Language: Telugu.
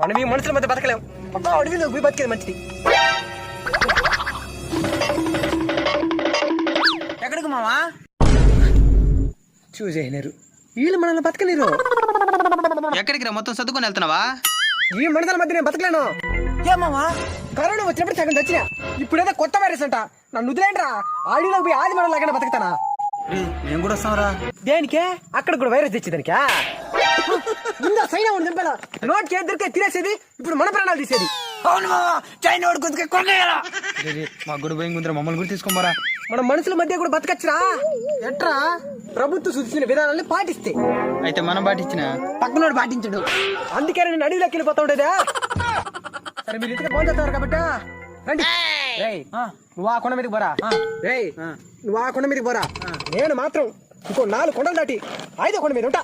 మనం ఈ మనుషుల మధ్య బతకలేం. అడవిలో పోయి బతికేది మంచిది. ఎక్కడికి మావా? చూసేయలేరు వీళ్ళు మనల్ని బతకలేరు. ఎక్కడికి రా? మొత్తం చదువుకొని వెళ్తున్నావా? ఈ మనుషుల మధ్య నేను బతకలేను. ఏమావా? కరోనా వచ్చినప్పుడు సగం తెచ్చినా, ఇప్పుడేదో కొత్త వైరస్ అంట. నన్ను వదిలేంట్రా, ఆడిలోకి పోయి ఆది మనం లాగానే బతుకుతానా? మేము కూడా వస్తాంరా. దేనికే? అక్కడ కూడా వైరస్ తెచ్చేదానికా? ముందు చైనా వాడు దింపాలా, నోట్కి ఏది దొరికే తినేసేది, ఇప్పుడు మన ప్రాణాలు తీసేది. అవును మావా, చైనా వాడు కొద్దిగా కొనేయాలా? మా గుడి పోయి ముందర మమ్మల్ని కూడా తీసుకోమరా. మన మనుషుల మధ్య కూడా బతకచ్చురా. ఎట్రా? ప్రభుత్వం సూచించిన విధానాన్ని పాటిస్తే. అయితే మనం పాటించిన పక్కనోడు పాటించడు. అందుకే నేను అడవిలోకి వెళ్ళిపోతా ఉండేదా. సరే మీరు ఇంటికి ఫోన్ చేస్తారు కాబట్టి రండి. రేయ్, నువ్వు ఆ కొండ మీదకి పోరా. రేయ్, నువ్వు ఆ కొండ మీదకి పోరా. నేను మాత్రం ఇంకో 4 కొండలు దాటి 5వ కొండ మీద ఉంటా.